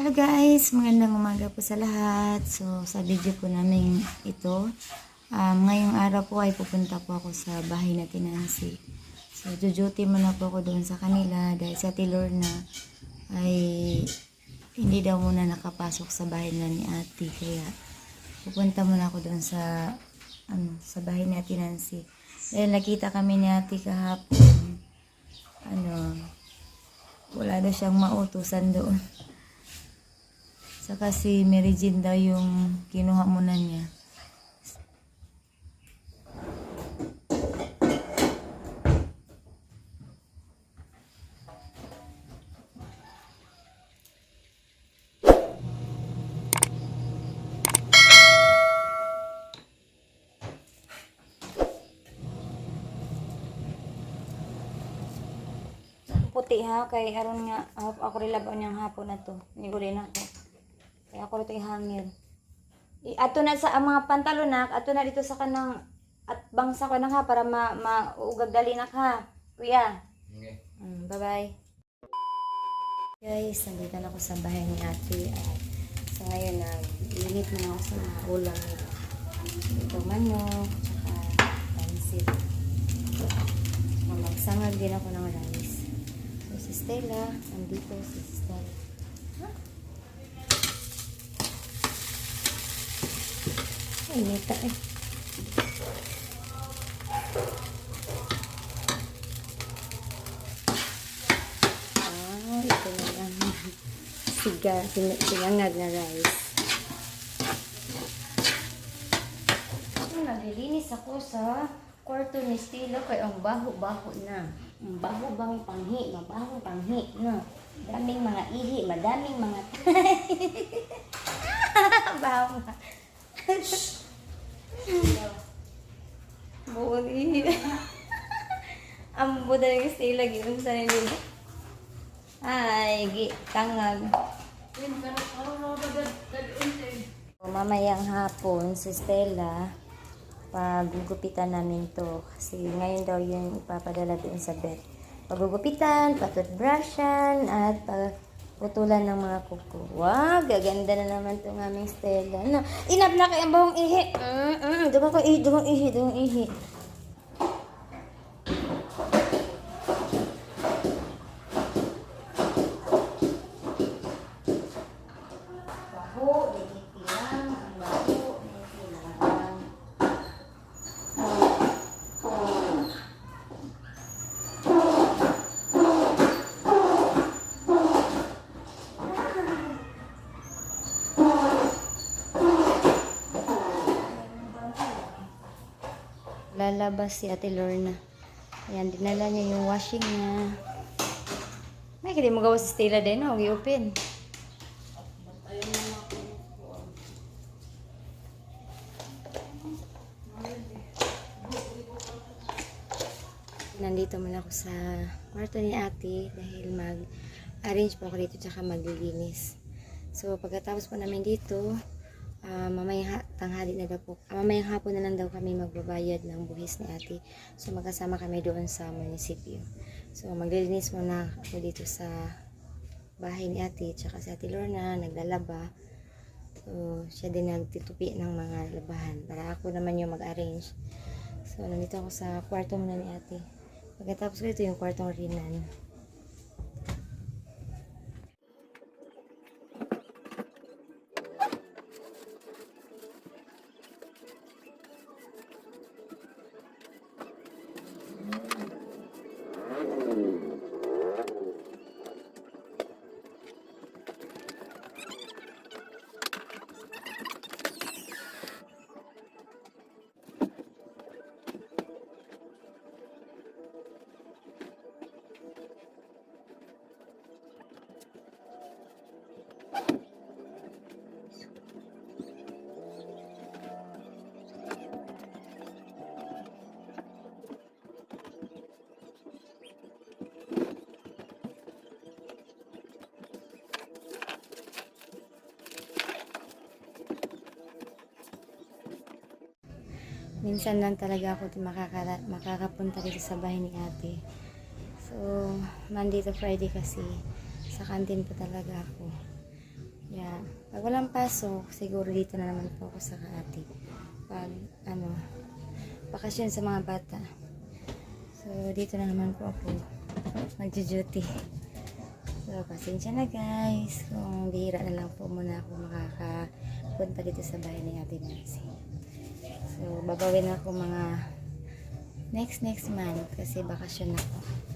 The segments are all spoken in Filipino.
Hello guys, magandang umaga po sa lahat. So sa video po namin ito, ngayong araw po ay pupunta po ako sa bahay na Nancy. So duty muna po ako doon sa kanila dahil sa Lorna ay hindi daw muna nakapasok sa bahay na ni ate. Kaya pupunta muna ako doon sa bahay na Nancy. Dahil nakita kami ni ate kahapon, wala daw siyang mautusan doon. Saka si Mary Jean daw yung kinuha muna niya. Puti ha, kay aron nga ako rin labaw niyang hapon na to. Nigurin ako. Kaya ako rin hangin. Ato na sa mga pantalonak, ato na dito sa kanang at bangsa ko na ha para maugag dali na ha. Kuya. Okay. Bye-bye. Guys, nandito na ako sa bahay ni ate. So ngayon, nag-init na ako sa mga ulam nila. Ito manok, tsaka pansit. Magsangag din ako ng rice. So si Stella, nandito si Stella. Ay, neta eh. Ito na lang. Sinangag na rice. Naglilinis ako sa kwarto ni Stella kaya ang baho-baho na. Ang baho-bang panghi, mabaho panghi na. Daming mga ihi, madaming mga baho nga. Buong ihi. Ang buda ng Stella ginoon sa nila. Ay, tangag. Mamayang hapon si Stella pagugupitan namin to kasi ngayon daw yung ipapadala doon sa bed. Pagugupitan, patutbrushan at putulan ng mga kuko. Wow, gaganda na naman itong aming Stella. No, inap na kay ang bahong ihi. Dugang ihi. Baho, dinitilang, ang baho, dinitilang. Lalabas si Ate Lorna. Ayan, dinala niya yung washing niya. May kaya mo gawa sa Stella din, no? I-open. Nandito muna ako sa kwarto ni ate dahil mag-arrange po ako dito tsaka maglilinis. So, pagkatapos po namin dito, mamayang hapon na lang daw kami magbabayad ng buhis ni ate. So magkasama kami doon sa munisipyo. So maglilinis muna ako dito sa bahay ni ate tsaka si Ate Lorna naglalaba. So siya din nagtitupi ng mga labahan para ako naman yung mag-arrange. So nandito ako sa kwarto muna ni ate. Pagkatapos ko ito yung kwartong rinan. Minsan lang talaga ako makakapunta dito sa bahay ni ate. So, Monday to Friday kasi sa kantin po talaga ako. Pag walang pasok, siguro dito na naman po ako sa Ate. Pag, bakasyon sa mga bata. So, dito na naman po ako magjo-duty. So, pasensya na guys. Kung bihira na lang po muna ako makakapunta dito sa bahay ni Ate Nancy. So, babawin ako mga next month kasi bakasyon ako.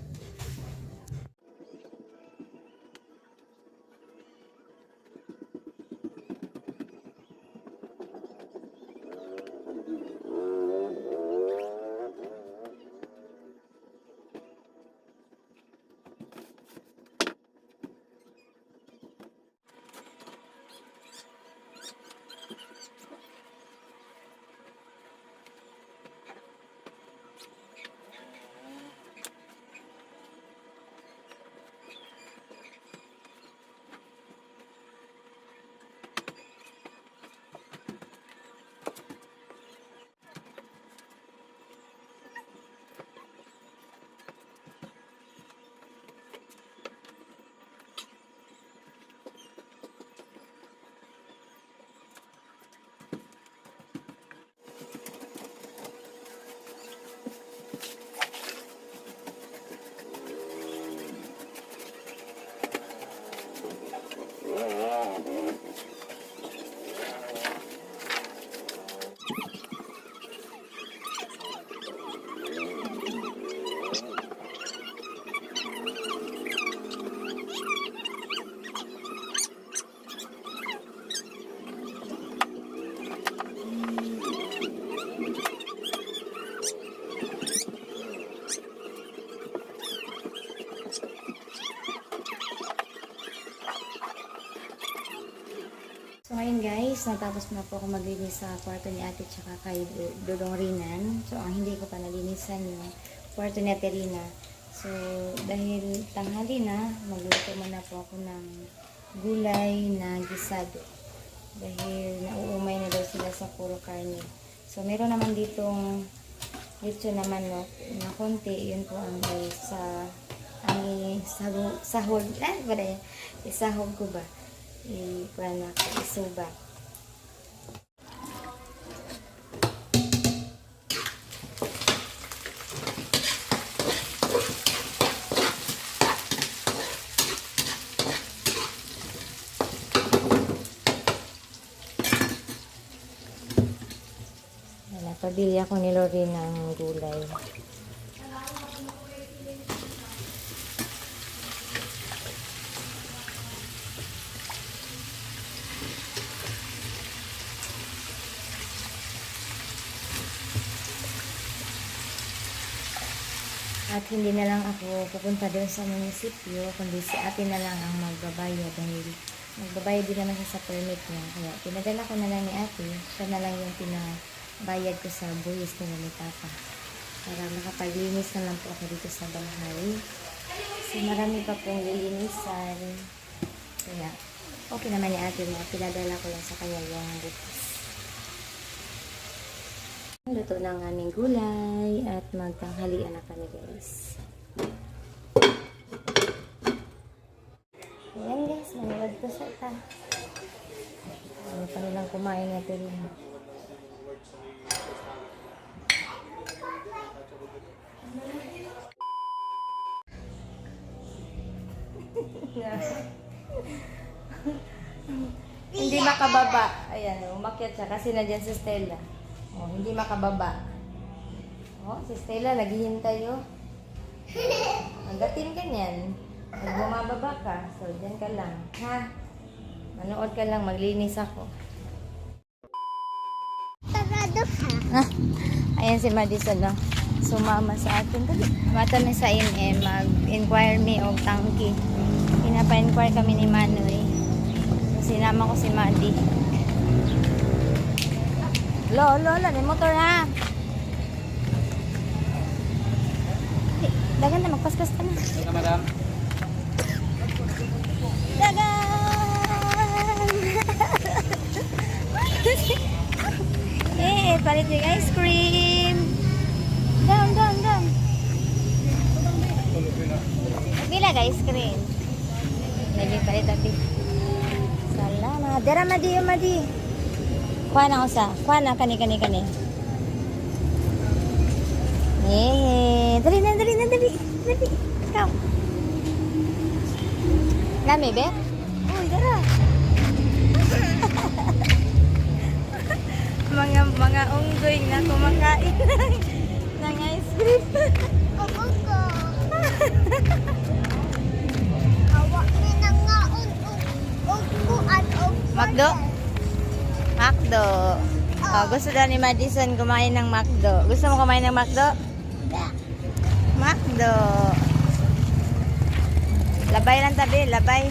So ngayon guys, natapos na po ako maglinis sa kwarto ni Ate tsaka kay Dodong Rinan. So ang hindi ko pa nalinisan yung kwarto ni Ate Rina. So dahil tanghali na, magluto muna po ako ng gulay na gisado. Dahil nauumay na daw sila sa puro karne. So meron naman ditong lechon naman no, na konti. Yun po ang sahog. Isahog ko ba? Ikuan ako, isuba. Pabili ako ni Lori ng gulay. At hindi na lang ako pupunta doon sa munisipyo, kundi si Ate na lang ang magbabayad dahil magbabayad din naman siya sa permit niya. Kaya pinadala ko na lang ni Ate, siya na lang yung pinabayad ko sa buwis ni Papa. Para makapaglinis na lang po ako dito sa bahay. Kasi marami pa pong lilinisan. Kaya okay naman ni Ate na pinadala ko lang sa kanya yung bukas. Luto ng aming gulay at magtanghalian na kami guys. Ayan guys, manuwag ko sa ita. Ano pa nilang kumain natin yun. Hindi makababa. Ayan, umakyat siya kasi na dyan si Stella. Oh, hindi makababa. Oh, si Stella naghihintay oh. Agatin ka niyan. Pag bumababa ka, so dyan ka lang. Ha? Manood ka lang, maglinis ako. Tagado ka. Ah, ayan si Madison no. Sumama sa atin. Mata na sa MM, mag-inquire me o tangki. Pinapa-inquire kami ni Manoy. Sinama ko si Madi. Lola, may motor ha. Dagan na, magpaskas ka na. Ito madam. Dagan! Eh, palit yung ice cream. Down. Bila ka ice cream. Naging palit abi. Salamat. Dara madi, madi. Kuha na usa. Kuha na, kani. Dali na. Dali. Ikaw. Lami, be? Uy, dara. mga unggoy na kumakain ng ice cream. Macdo? Oh, gusto daw ni Madison kumain ng Macdo. Gusto mo kumain ng Macdo? Macdo. Labay lang tabi, labay.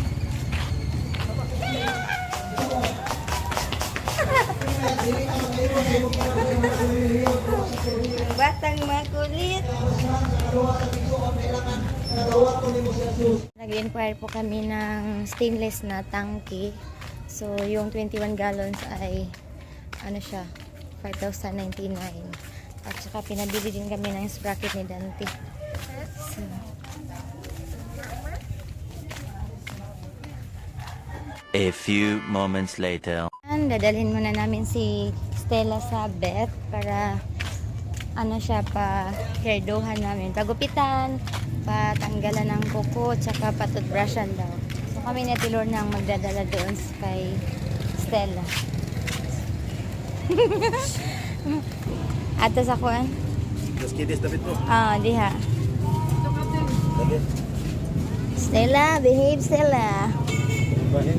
Ang batang makulit. Nag-inquire po kami ng stainless na tangke. So, yung 21 gallons ay ano siya, 5,099. At saka pinabili din kami ng sprocket ni Dante. So, a few moments later. dadalhin muna namin si Stella sa vet para ano siya, pa hairdohan namin, pagupitan, patanggalan ng kuko, tsaka patutbrushan daw. So kami ni Tilor nang magdadala doon kay Stella. Ato sa kuan? Los kidis David mo. Diha. David. Stella, behave Stella. Bahin.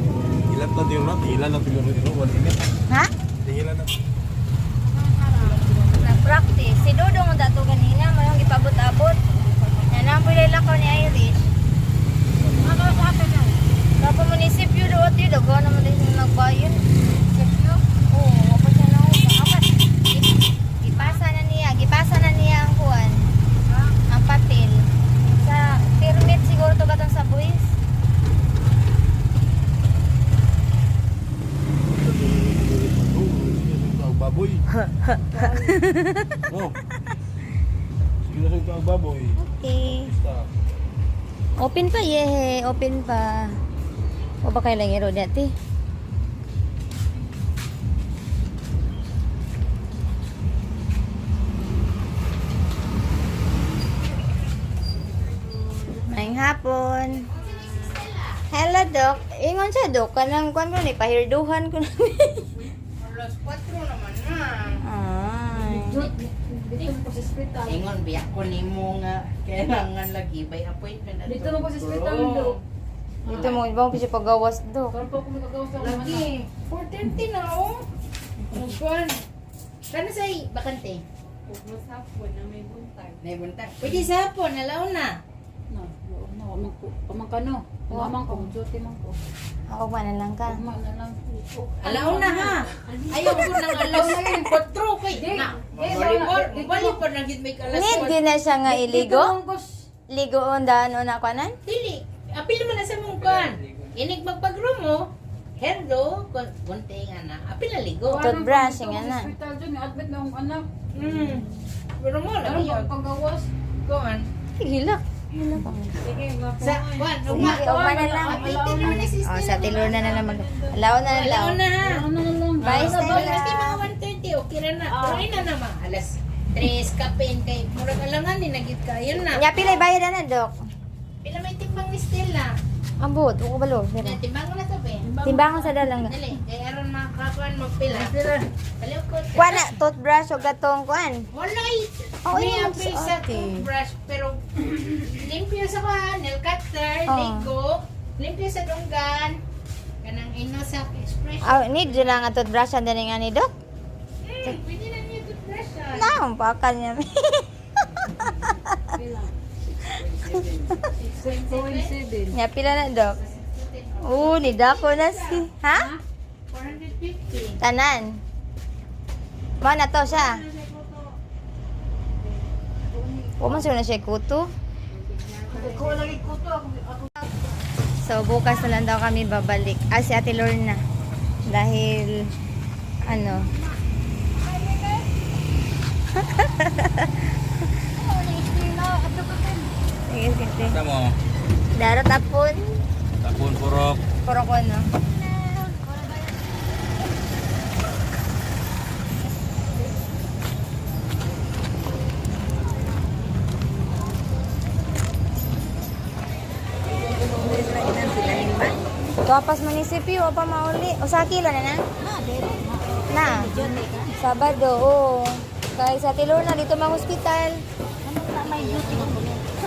Ilan na din na? Ilan na din na? Wala ini. Ha? Ilan na? Nag-practice. Si Dodong ang dato kanina, mayroong ipabot-abot. Yan ang lakaw ni Irish. Kapag munisipyo doon, dago naman din yung nagbayon. Munisipyo? Oo, wapa siya na ako. Gipasa na niya ang kuwan. Ang papel. Sa permit siguro to katong sa buwis. Baboy. Oh. Sige na sa baboy. Okay. Open pa, yehe. Open pa. O ba kayo lang iro dati? Maayong hapon. Hello, Doc. Ingon siya, Doc. Kanang kwan ko ni, pahirduhan ko na. Alas 4 naman na. Ay. Ingon, biyak ko ni mo nga kailangan lagi by appointment. Dito mo po sa hospital, Dok. Dito mo, ibang pisi pagawas, Doc. Para po kung magagawa sa Lagi, 4:30 na oh. Magkuhan. Kano sa bakante? Mas hapon na may buntag. May buntag. Pwede sa hapon, nalaw na. Pamangkano. Pamang ko, duty man ko. Ako pa na lang ka. Pamang na lang. Alaw na ha. Ayaw ko nang alaw na yung 4 kay na. Volleyball na gid may kalas. Need din na siya nga iligo? Ligoon daan o na kwanan? Dili. Apil man na sa mong kan. Inig magpag-room mo. Herdo, konting ana. Apil na ligo. Toothbrush, nga na. Sa hospital dyan, admit na akong anak. Pero mo Ano lagi ba yun. paggawas? Kuan. Hilak. Sige, Sa kuan, Sige, ugma. ugma na lang. Oh, sa Tilor na lang mag... Alaw na lang. Alaw na ha. Ano na lang. Bye, Stella. Kasi mga 1:30, okay na na. Pero na naman. Alas 3 kapin kay murag alangan ni nagit ka. Yun na. Nga pilay bayad na, Doc. Pila may timbang ni Stella. Ambot, uko balo. Na timbang ko na to be. Timbangan sa dalang. Dali, kay aron makakuan magpila. Kalikot. Kuan na, toothbrush o gatong kuan. Walay. Oh, May ayun, apil sa sa ate. toothbrush pero limpyo sa kuan, nail cutter, Oh. ligo, limpyo sa dunggan. Kanang ino sa expression. Need dyan lang ang toothbrush ang daning nga ni Doc. Pwede na niyo toothbrush. Naam, pakal niya. 6.7. Nga pila na, Doc. Ni Dako na si... Ha? 450. Tanan. Mo na to siya. Huwag man na siya kuto. So, bukas na lang daw kami babalik. Si Ate Lorna. Dahil, ano... Sige, sige. Tamo. Darot apon. Tapon purok. Puro ko, no? Gapas munisipyo, o pa mauli. O sa kila na? Na. Sabado, oo. Kaya sa Tilor na, dito mga hospital.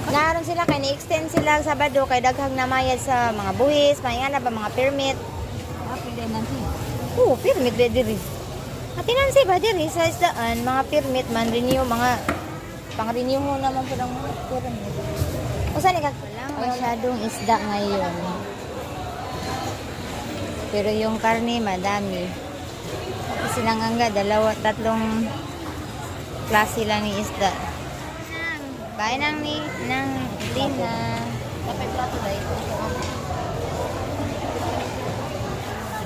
Naroon sila, kaya ni-extend sila Sabado, kay daghang namayad sa mga buhis, mga mga permit. Oo, permit ba diri? Atinansi ba diri sa isdaan, mga permit man, renew, mga pang-renew mo naman po ng permit. O saan walang masyadong isda ngayon. Pero yung karne, madami. Kasi nangangga, 2-3 klase lang ni isda. Bahay ng Lina. Kapag plato dahil.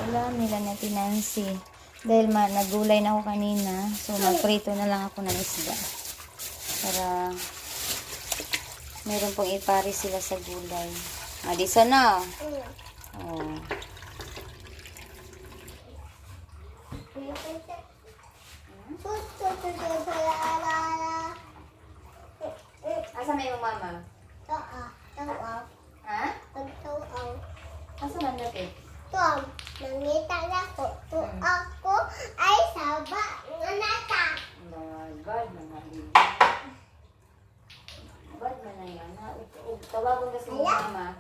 Ulam nila na tinansi. Dahil nagulay na ako kanina. So magprito na lang ako ng isda. Para meron pong ipari sila sa gulay. Adisa na. Oh. Asa may yung mama? Ha? Asa man natin? Nangita na ko. Ako ay saba ng nata. Bad na nga. Bad na na yan. Tawagon kasi yung mama.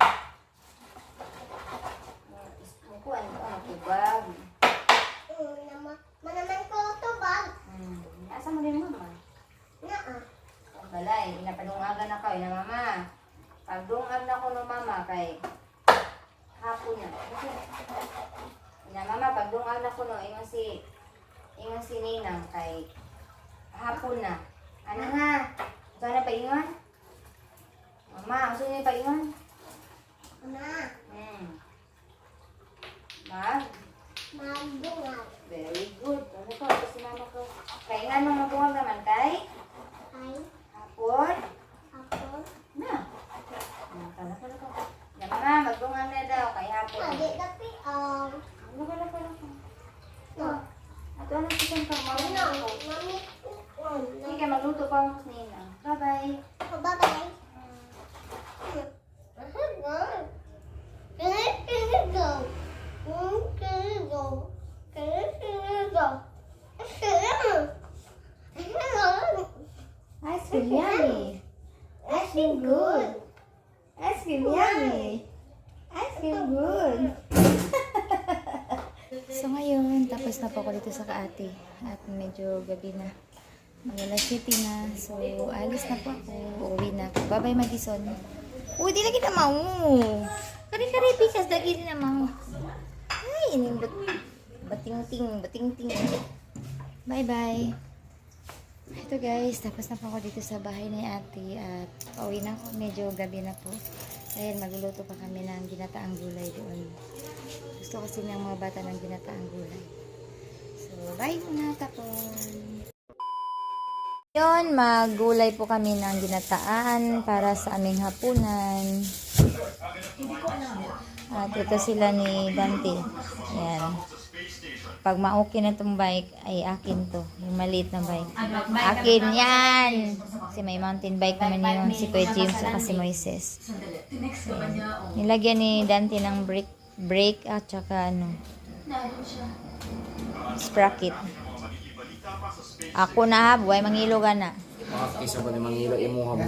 Mukuan ko ang tubag. Manaman ko tubag. Asa mo din mama? Naa. Balay, inapadungagan na ko. Ina mama. Pagdungag na ko ng mama kay hapon na. Ina mama, pagdungag na ko no, ingon si Ninang kay hapon na. Ano nga? Saan na paingon? Mama, gusto niyo paingon? Na. Magbungag. Very good. Ano ko? Ito si mama ko. Kaya nga nung mabungag naman kay Ay. hapon. Ako. Na. Kala. Na mama, magbungag na daw kay hapon. Hindi tapi Kala. Ato ano si Santa Marina? Mami. Sige, magluto pa ako sa Nina. Bye-bye. Bye-bye. Ice cream yummy. Ice cream good. Ice cream yummy. Ice cream good. So ngayon, tapos na po ako dito sa Kaati. At medyo gabi na. Mag-alas city na. So, alis na po ako. Uuwi na ako. Bye-bye, Madison. Uy, di lagi na mau. Kari-kari, pikas. Lagi na mau. Ay, ining bating-ting. Bye-bye. Ito guys, tapos na po ako dito sa bahay ni ate. At pauwi na ako. Medyo gabi na po. Dahil magluluto pa kami ng ginataang gulay doon. Gusto kasi ng mga bata ng ginataang gulay. So, bye muna tapon. Yun, maggulay po kami ng ginataan para sa aming hapunan. At ito sila ni Dante. Ayan. Pag ma-okay na itong bike, ay akin to. Yung maliit na bike. Akin yan! Kasi may mountain bike naman yun. Si Kuya James at si Moises. Ayan. Nilagyan ni Dante ng brake at saka sprocket. Ako na ha, buhay mangilo ka na. Kisa ba ni mangilo imuha mo?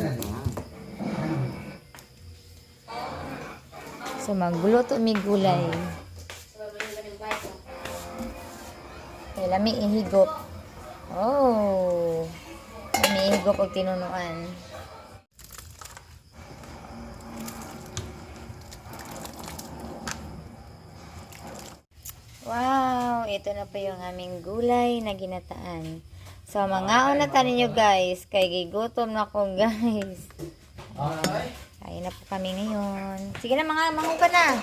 So magluto mi gulay. Kaya lami ihigop. Oh. Lami ihigop og tinunuan. Wow, ito na po yung aming gulay na ginataan. So, mga una tanin nyo guys. Kay gigutom na ko guys. Kain na po kami ngayon. Sige na mga mahupa na.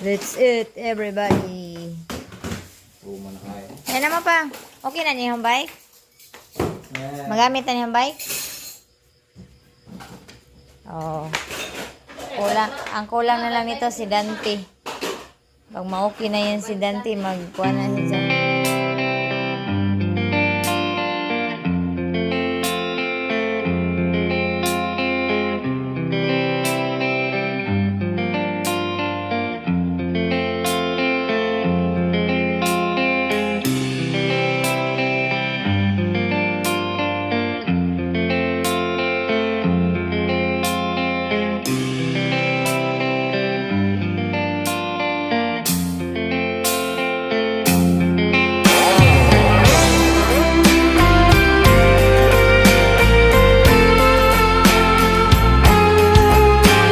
Let's eat everybody. Yan naman pa. Okay na niyo yung bike? Magamit na niyo yung bike? Oh. Ang kulang na lang nito si Dante. Pag ma-okay na yan si Dante, magkuha na siya.